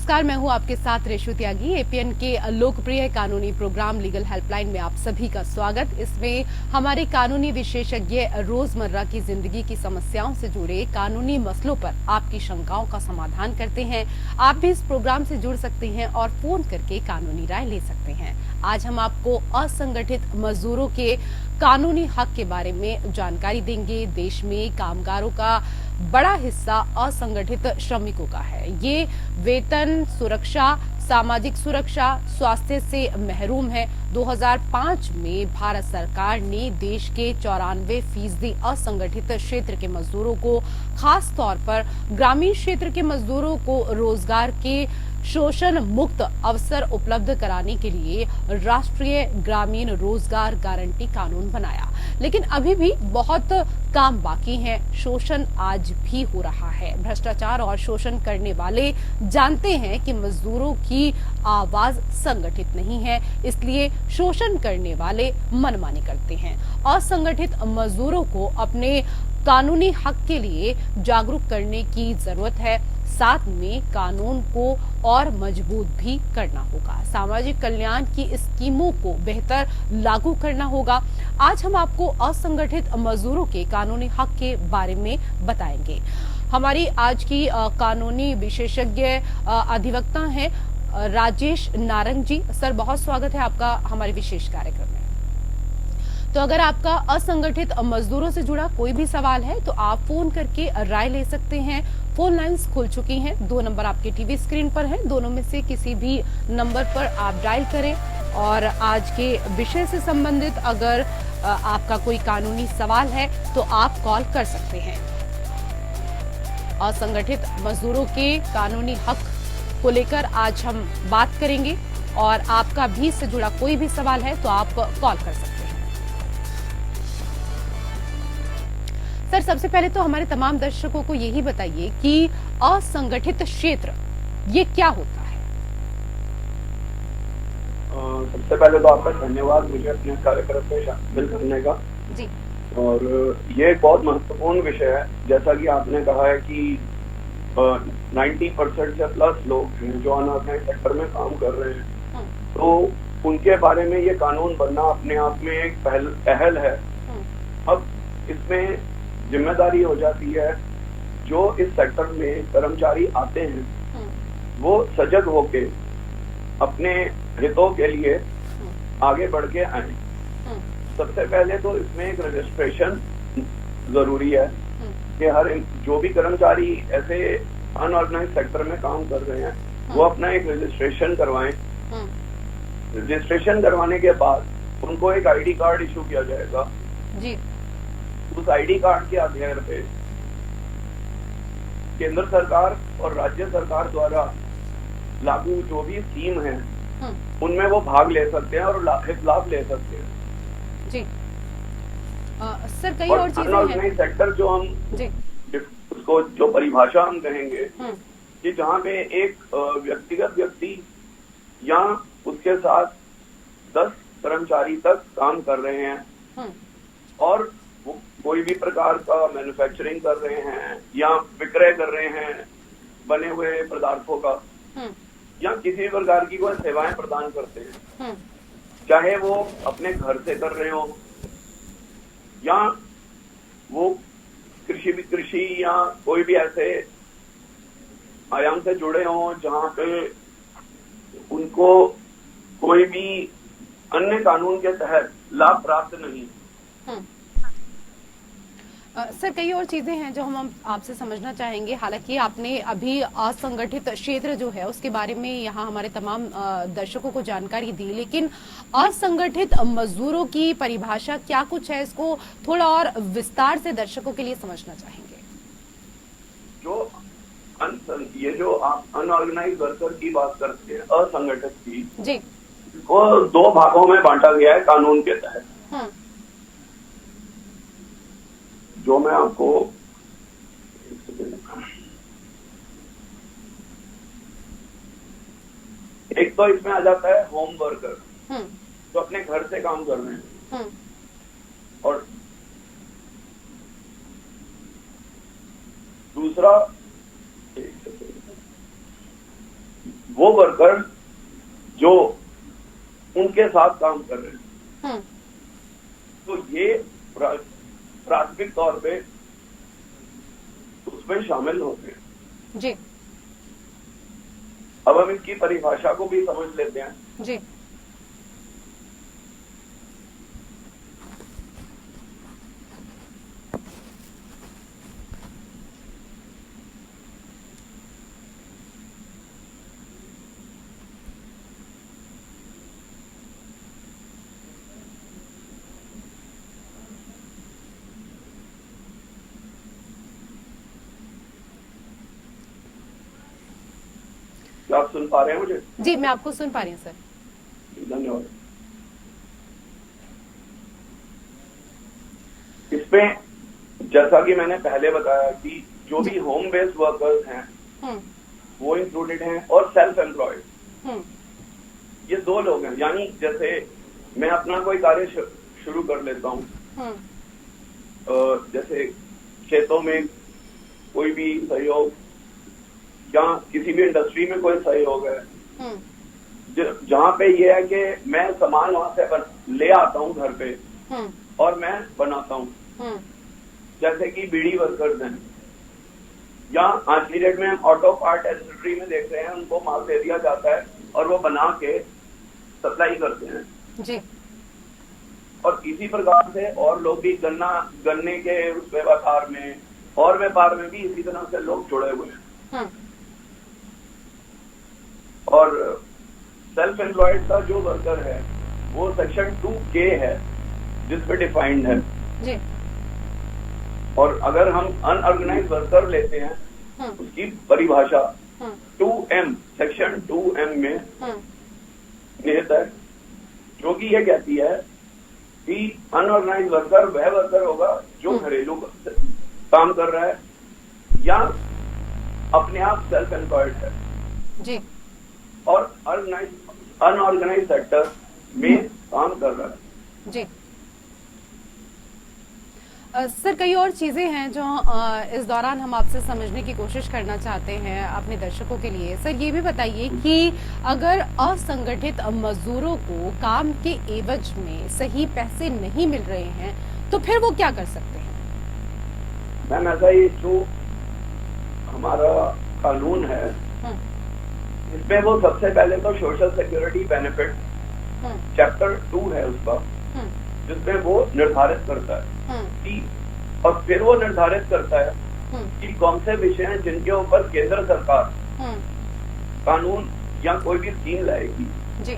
नमस्कार, मैं हूं आपके साथ रेशु त्यागी। एपीएन के लोकप्रिय कानूनी प्रोग्राम लीगल हेल्पलाइन में आप सभी का स्वागत। इसमें हमारे कानूनी विशेषज्ञ रोजमर्रा की जिंदगी की समस्याओं से जुड़े कानूनी मसलों पर आपकी शंकाओं का समाधान करते हैं। आप भी इस प्रोग्राम से जुड़ सकते हैं और फोन करके कानूनी राय ले सकते हैं। आज हम आपको असंगठित मजदूरों के कानूनी हक के बारे में जानकारी देंगे। देश में कामगारों का बड़ा हिस्सा असंगठित श्रमिकों का है। ये वेतन, सुरक्षा, सामाजिक सुरक्षा, स्वास्थ्य से महरूम है। 2005 में भारत सरकार ने देश के 94% असंगठित क्षेत्र के मजदूरों को, खास तौर पर ग्रामीण क्षेत्र के मजदूरों को रोजगार के शोषण मुक्त अवसर उपलब्ध कराने के लिए राष्ट्रीय ग्रामीण रोजगार गारंटी कानून बनाया। लेकिन अभी भी बहुत काम बाकी है। शोषण आज भी हो रहा है। भ्रष्टाचार और शोषण करने वाले जानते हैं कि मजदूरों की आवाज संगठित नहीं है, इसलिए शोषण करने वाले मनमानी करते हैं। असंगठित मजदूरों को अपने कानूनी हक के लिए जागरूक करने की जरूरत है। साथ में कानून को और मजबूत भी करना होगा। सामाजिक कल्याण की स्कीमों को बेहतर लागू करना होगा। आज हम आपको असंगठित मजदूरों के कानूनी हक के बारे में बताएंगे। हमारी आज की कानूनी विशेषज्ञ अधिवक्ता हैं राजेश नारंग जी। सर, बहुत स्वागत है आपका हमारे विशेष कार्यक्रम में। तो अगर आपका असंगठित मजदूरों से जुड़ा कोई भी सवाल है तो आप फोन करके राय ले सकते हैं। फोन लाइंस खुल चुकी हैं। 2 नंबर आपके टीवी स्क्रीन पर हैं। दोनों में से किसी भी नंबर पर आप डायल करें और आज के विषय से संबंधित अगर आपका कोई कानूनी सवाल है तो आप कॉल कर सकते हैं। असंगठित मजदूरों के कानूनी हक को लेकर आज हम बात करेंगे और आपका भी इससे जुड़ा कोई भी सवाल है तो आप कॉल कर सकते हैं। सर, सबसे पहले तो हमारे तमाम दर्शकों को यही बताइए कि असंगठित क्षेत्र ये क्या होता है? सबसे पहले तो आपका धन्यवाद मुझे अपने कार्यक्रम में शामिल करने का जी। और ये एक बहुत महत्वपूर्ण विषय है। जैसा कि आपने कहा है कि 90% से प्लस लोग हैं जो अनऑर्गेनाइज्ड सेक्टर में काम कर रहे हैं, तो उनके बारे में ये कानून बनना अपने आप में एक पहल है। अब इसमें जिम्मेदारी हो जाती है जो इस सेक्टर में कर्मचारी आते हैं वो सजग होके अपने हितों के लिए आगे बढ़ के आए। सबसे पहले तो इसमें एक रजिस्ट्रेशन जरूरी है कि हर जो भी कर्मचारी ऐसे अनऑर्गेनाइज्ड सेक्टर में काम कर रहे हैं वो अपना एक रजिस्ट्रेशन करवाएं। रजिस्ट्रेशन करवाने के बाद उनको एक आईडी कार्ड इशू किया जाएगा जी। उस आईडी कार्ड के आधार पे केंद्र सरकार और राज्य सरकार द्वारा लागू जो भी स्कीम है उनमें वो भाग ले सकते हैं और लाभ ले सकते हैं जी। सर, कई और चीजें हैं। सेक्टर जो हम जी उसको जो परिभाषा हम कहेंगे कि जहाँ पे एक व्यक्तिगत व्यक्ति या उसके साथ 10 कर्मचारी तक काम कर रहे हैं और वो कोई भी प्रकार का मैन्युफैक्चरिंग कर रहे हैं या विक्रय कर रहे हैं बने हुए पदार्थों का या किसी प्रकार की कोई सेवाएं प्रदान करते हैं, चाहे वो अपने घर से कर रहे हो या वो कृषि या कोई भी ऐसे आयाम से जुड़े हो जहां पे उनको कोई भी अन्य कानून के तहत लाभ प्राप्त नहीं। सर, कई और चीजें हैं जो हम आपसे समझना चाहेंगे। हालांकि आपने अभी असंगठित क्षेत्र जो है उसके बारे में यहाँ हमारे तमाम दर्शकों को जानकारी दी, लेकिन असंगठित मजदूरों की परिभाषा क्या कुछ है, इसको थोड़ा और विस्तार से दर्शकों के लिए समझना चाहेंगे। ये जो आप अनऑर्गेनाइज्ड वर्कर की बात करते हैं, असंगठित की जी, वो 2 भागों में बांटा गया है कानून के तहत। जो मैं आपको एक तो इसमें आ जाता है होम वर्कर जो अपने घर से काम कर रहे हैं और दूसरा वो वर्कर जो उनके साथ काम कर रहे हैं। तो ये प्राथमिक तौर पे उसमें शामिल होते हैं जी। अब हम इसकी परिभाषा को भी समझ लेते हैं जी। क्या आप सुन पा रहे हैं मुझे? जी, मैं आपको सुन पा रही हूँ सर। धन्यवाद। इसमें जैसा कि मैंने पहले बताया कि जो भी होम बेस्ड वर्कर्स हैं वो इंक्लूडेड हैं, और सेल्फ एम्प्लॉयड, ये दो लोग हैं। यानी जैसे मैं अपना कोई कार्य शुरू कर लेता हूँ, जैसे खेतों में कोई भी सहयोग या किसी भी इंडस्ट्री में कोई सहयोग है, जहाँ पे ये है कि मैं सामान वहां से ले आता हूँ घर पे और मैं बनाता हूँ। जैसे कि बीड़ी वर्कर्स हैं, या आज की डेट में हम ऑटो पार्ट इंडस्ट्री में देख रहे हैं, उनको माल दे दिया जाता है और वो बना के सप्लाई करते हैं जी। और इसी प्रकार से और लोग भी गन्ने के उस व्यापार में और व्यापार में भी इसी तरह से लोग जुड़े हुए हैं। और सेल्फ एम्प्लॉयड का जो वर्कर है वो सेक्शन 2K है जिसमें डिफाइंड है जी। और अगर हम अनऑर्गेनाइज वर्कर लेते हैं उसकी परिभाषा 2M सेक्शन 2M में निहित है, जो कि ये कहती है कि अनऑर्गेनाइज वर्कर वह वर्कर होगा जो घरेलू काम कर रहा है या अपने आप सेल्फ एम्प्लॉयड है जी, और अनऑर्गेनाइज सेक्टर में काम कर रहा है जी। सर, कई और चीजें हैं जो इस दौरान हम आपसे समझने की कोशिश करना चाहते हैं अपने दर्शकों के लिए। सर, ये भी बताइए कि अगर असंगठित मजदूरों को काम के एवज में सही पैसे नहीं मिल रहे हैं तो फिर वो क्या कर सकते हैं? मैम, ऐसा ही जो हमारा कानून है इसमें वो सबसे पहले तो सोशल सिक्योरिटी बेनिफिट चैप्टर 2 है उसका, जिसमें वो निर्धारित करता है कि, और फिर वो निर्धारित करता है कि कौन से विषय हैं जिनके ऊपर केंद्र सरकार कानून या कोई भी स्कीम लाएगी जी।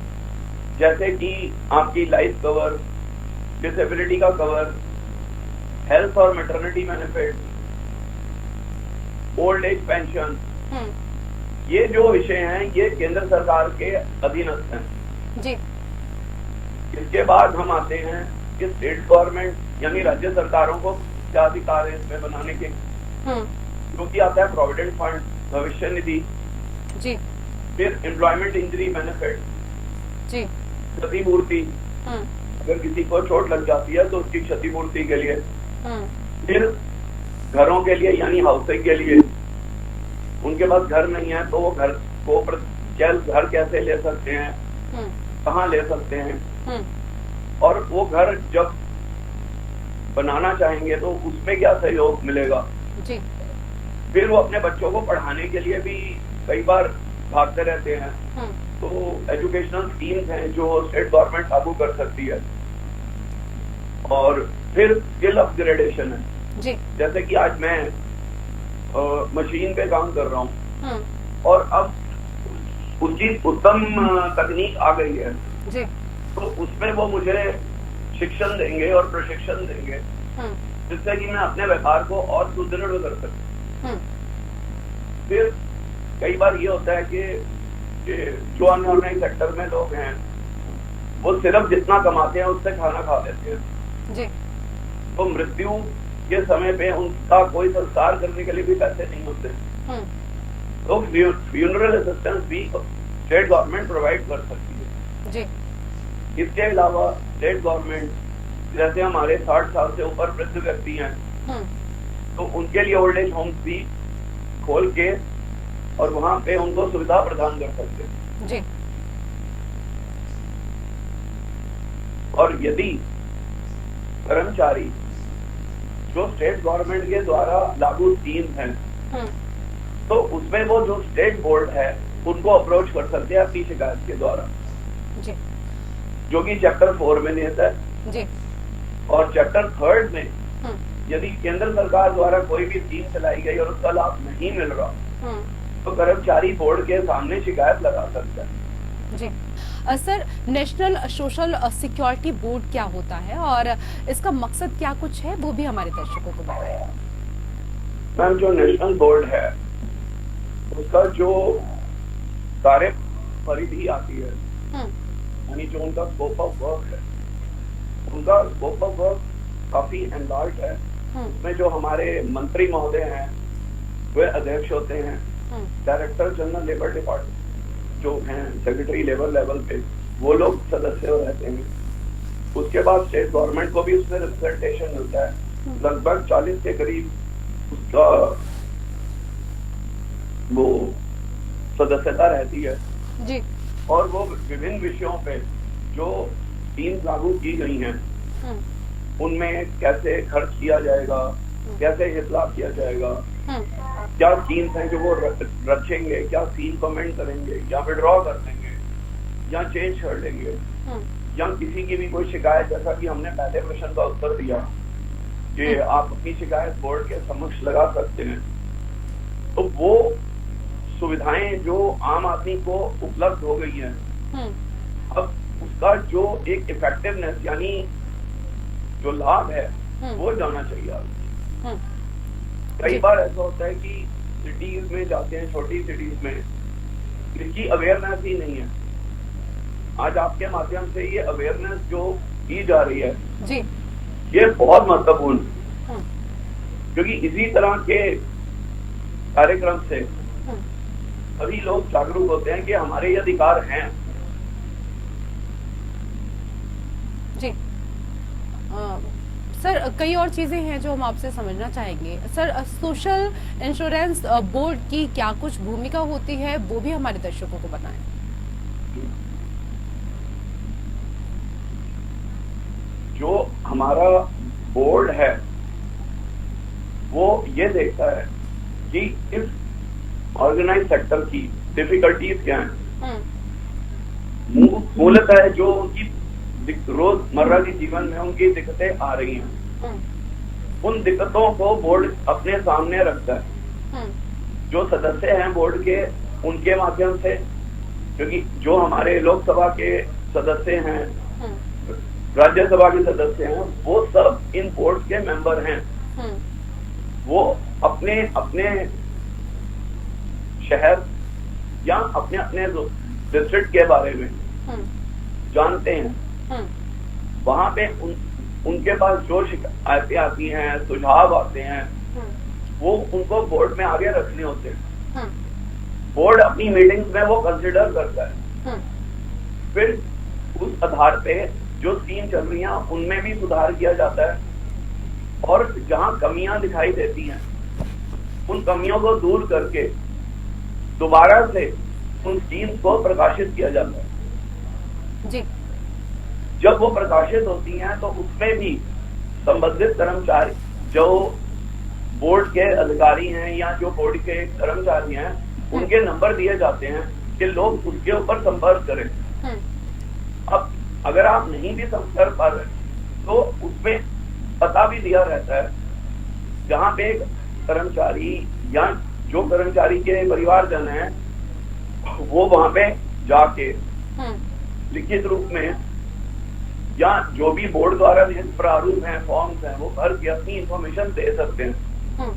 जैसे कि आपकी लाइफ कवर, डिसेबिलिटी का कवर, हेल्थ और maternity benefit, old age pension, ये जो विषय हैं ये केंद्र सरकार के अधीनस्थ हैं जी। इसके बाद हम आते हैं कि स्टेट गवर्नमेंट यानी राज्य सरकारों को क्या अधिकार है इसमें बनाने के, क्योंकि आता है प्रोविडेंट फंड, भविष्य निधि जी, फिर एम्प्लॉयमेंट इंजरी बेनिफिट जी, क्षतिपूर्ति, अगर किसी को चोट लग जाती है तो उसकी क्षतिपूर्ति के लिए, फिर घरों के लिए यानी हाउसिंग के लिए, उनके पास घर नहीं है तो वो घर को घर कैसे ले सकते हैं, कहाँ ले सकते हैं, और वो घर जब बनाना चाहेंगे तो उसमें क्या सहयोग मिलेगा जी। फिर वो अपने बच्चों को पढ़ाने के लिए भी कई बार भागते रहते हैं, तो एजुकेशनल स्कीम्स हैं जो स्टेट गवर्नमेंट लागू कर सकती है। और फिर स्किल अपग्रेडेशन है जी। जैसे कि आज मैं मशीन पे काम कर रहा हूँ और अब उसकी उत्तम तकनीक आ गई है जी। तो उसमें वो मुझे शिक्षण देंगे और प्रशिक्षण देंगे जिससे कि मैं अपने व्यापार को और सुदृढ़ कर सकूं। फिर कई बार ये होता है कि जो अनऑर्गेनाइज सेक्टर में लोग हैं वो सिर्फ जितना कमाते हैं उससे खाना खा लेते हैं जी। तो मृत्यु के समय पे उनका कोई संस्कार करने के लिए भी पैसे नहीं होते, तो फ्यूनरल असिस्टेंस भी स्टेट गवर्नमेंट प्रोवाइड कर सकती है जी। इसके अलावा स्टेट गवर्नमेंट जैसे हमारे 60 साल से ऊपर वृद्ध व्यक्ति हैं तो उनके लिए ओल्ड एज होम्स भी खोल के और वहां पे उनको सुविधा प्रदान कर सकते हैं। जी। और यदि कर्मचारी जो स्टेट गवर्नमेंट के द्वारा लागू स्कीम है, तो उसमें वो जो स्टेट बोर्ड है उनको अप्रोच कर सकते हैं अपनी शिकायत के द्वारा, जी। जो कि चैप्टर 4 में निहित है। जी। और चैप्टर 3 में यदि केंद्र सरकार द्वारा कोई भी स्कीम चलाई गई और उसका लाभ नहीं मिल रहा, तो कर्मचारी बोर्ड के सामने शिकायत लगा सकता है। जी। Sir, national social security board क्या होता है और इसका मकसद क्या कुछ है, वो भी हमारे दर्शकों को बताएं। मैम, जो नेशनल बोर्ड है उसका जो कार्य परिधि आती है, यानी जो उनका स्कोप ऑफ वर्क है, उनका स्कोप ऑफ वर्क काफी एनलार्ज है। उसमें जो हमारे मंत्री महोदय हैं वे अध्यक्ष होते हैं, डायरेक्टर जनरल लेबर डिपार्टमेंट जो हैं सेक्रेटरी लेवल पे वो लोग सदस्य रहते हैं। उसके बाद स्टेट गवर्नमेंट को भी उसमें रिप्रेजेंटेशन मिलता है, लगभग 40 के करीब उसका वो सदस्यता रहती है। जी। और वो विभिन्न विषयों पे जो स्कीम लागू की गई हैं उनमें कैसे खर्च किया जाएगा, कैसे हित लाभ किया जाएगा, क्या स्कीम्स हैं जो वो रखेंगे, क्या स्कीम कमेंट करेंगे या विड्रॉ कर देंगे या चेंज कर देंगे, या किसी की भी कोई शिकायत, जैसा कि हमने पहले प्रश्न का उत्तर दिया कि आप अपनी शिकायत बोर्ड के समक्ष लगा सकते हैं, तो वो सुविधाएं जो आम आदमी को उपलब्ध हो गई हैं, अब उसका जो एक इफेक्टिवनेस यानी जो लाभ है वो जाना चाहिए। कई बार ऐसा होता है कि सिटीज में जाते हैं, छोटी सिटीज में इसकी अवेयरनेस ही नहीं है। आज आपके माध्यम से ये अवेयरनेस जो की जा रही है जी, ये बहुत महत्वपूर्ण, क्योंकि इसी तरह के कार्यक्रम से सभी लोग जागरूक होते हैं कि हमारे ये अधिकार हैं। जी। सर, कई और चीजें हैं जो हम आपसे समझना चाहेंगे। सर, सोशल इंश्योरेंस बोर्ड की क्या कुछ भूमिका होती है, वो भी हमारे दर्शकों को बताएं। जो हमारा बोर्ड है वो ये देखता है कि इस ऑर्गेनाइज सेक्टर की डिफिकल्टीज क्या हैं, मूलतः जो उनकी रोजमर्रा के जीवन में उनकी दिक्कतें आ रही हैं, उन दिक्कतों को बोर्ड अपने सामने रखता है। जो सदस्य हैं बोर्ड के, उनके माध्यम से, क्योंकि जो हमारे लोकसभा के सदस्य हैं, राज्यसभा के सदस्य हैं, वो सब इन बोर्ड के मेंबर हैं। वो अपने अपने शहर या अपने अपने डिस्ट्रिक्ट के बारे में जानते हैं। वहां पे उनके पास जो शिकायतें आती हैं, सुझाव आते हैं, वो उनको बोर्ड में आगे रखने होते हैं। बोर्ड अपनी मीटिंग्स में वो कंसिडर करता है। फिर उस आधार पे जो स्कीम चल रही है उनमें भी सुधार किया जाता है, और जहां कमियां दिखाई देती हैं उन कमियों को दूर करके दोबारा से उन स्कीम्स को प्रकाशित किया जाता है। जी। जब वो प्रकाशित होती हैं तो उसमें भी संबंधित कर्मचारी जो बोर्ड के अधिकारी हैं या जो बोर्ड के कर्मचारी हैं, उनके नंबर दिए जाते हैं कि लोग उसके ऊपर संपर्क करें। अब अगर आप नहीं भी संपर्क कर रहे तो उसमें पता भी दिया रहता है, जहां पे कर्मचारी या जो कर्मचारी के परिवारजन हैं वो वहां पे जाके लिखित रूप में या जो भी बोर्ड द्वारा प्रारूप हैं, फॉर्म्स हैं, वो भर के अपनी इंफॉर्मेशन दे सकते हैं।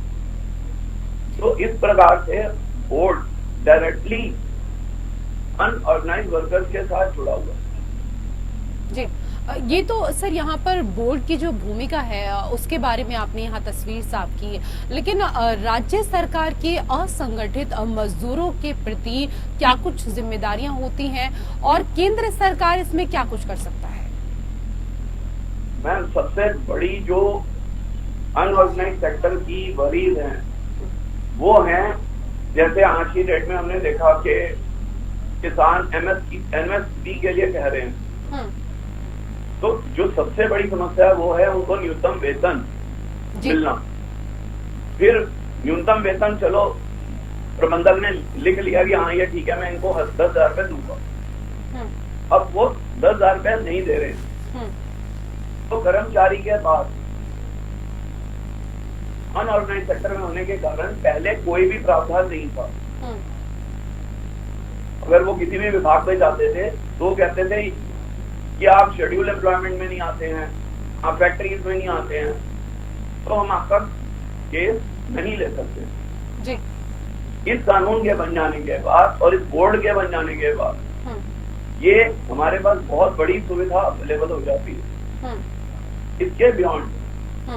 तो इस प्रकार से बोर्ड डायरेक्टली अनऑर्गेनाइज वर्कर्स के साथ जुड़ा हुआ है। जी, ये तो सर यहाँ पर बोर्ड की जो भूमिका है उसके बारे में आपने यहाँ तस्वीर साफ की है, लेकिन राज्य सरकार के असंगठित मजदूरों के प्रति क्या कुछ जिम्मेदारियां होती हैं और केंद्र सरकार इसमें क्या कुछ कर सकता है? मैम, सबसे बड़ी जो अनऑर्गेनाइज सेक्टर की वरीज हैं वो हैं जैसे आज की डेट में हमने देखा कि किसान एमएसपी के लिए कह रहे हैं, तो जो सबसे बड़ी समस्या है वो है उनको न्यूनतम वेतन मिलना। फिर न्यूनतम वेतन चलो प्रबंधक ने लिख लिया कि हाँ ये ठीक है, मैं इनको 10,000 रुपए दूंगा। अब वो 10,000 रुपए नहीं दे रहे, तो कर्मचारी के पास अनऑर्गेनाइज सेक्टर में होने के कारण पहले कोई भी प्रावधान नहीं था। अगर वो किसी भी विभाग में जाते थे तो वो कहते थे कि आप शेड्यूल एम्प्लॉयमेंट में नहीं आते हैं, आप फैक्ट्रीज में नहीं आते हैं, तो हम आपका केस नहीं ले सकते जी। इस कानून के बन जाने के बाद और इस बोर्ड के बन जाने के बाद ये हमारे पास बहुत बड़ी सुविधा अवेलेबल हो जाती है। इसके बियॉन्ड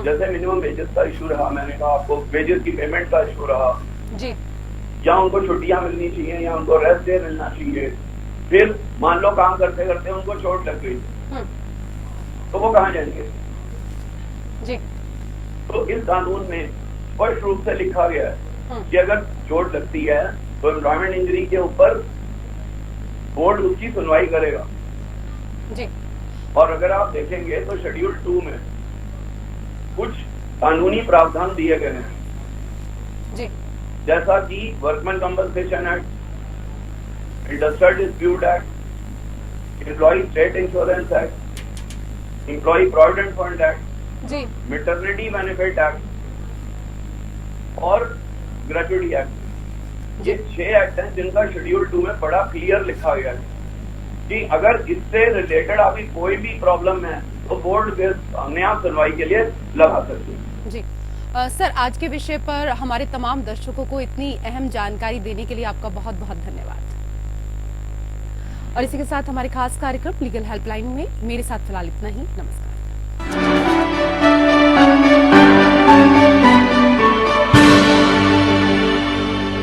जैसे मिनिमम वेजेस का इशू रहा, मैंने कहा आपको वेजेस की पेमेंट का इशू रहा जी, या उनको छुट्टियां मिलनी चाहिए या उनको रेस्ट डे मिलना चाहिए। फिर मान लो काम करते करते उनको चोट लग गई, तो वो कहाँ जाएंगे जी। तो इस कानून में स्पष्ट रूप से लिखा गया है कि अगर चोट लगती है तो एम्प्लॉयमेंट इंजरी के ऊपर बोर्ड उसकी सुनवाई करेगा जी। और अगर आप देखेंगे तो शेड्यूल 2 में कुछ कानूनी प्रावधान दिए गए हैं जी, जैसा कि workman compensation act, industrial dispute act, employ state insurance act, employ provident fund act जी, मैटरनिटी बेनिफिट एक्ट और ग्रेचुइटी एक्ट। ये 6 एक्ट हैं जिनका शेड्यूल 2 में बड़ा क्लियर लिखा गया है कि अगर इससे रिलेटेड आपकी कोई भी प्रॉब्लम है तो बोर्ड के सामने आप सुनवाई के लिए लगा सकते हैं जी। सर, आज के विषय पर हमारे तमाम दर्शकों को इतनी अहम जानकारी देने के लिए आपका बहुत बहुत धन्यवाद। और इसी के साथ हमारे खास कार्यक्रम लीगल हेल्पलाइन में मेरे साथ फिलहाल इतना ही। नमस्कार।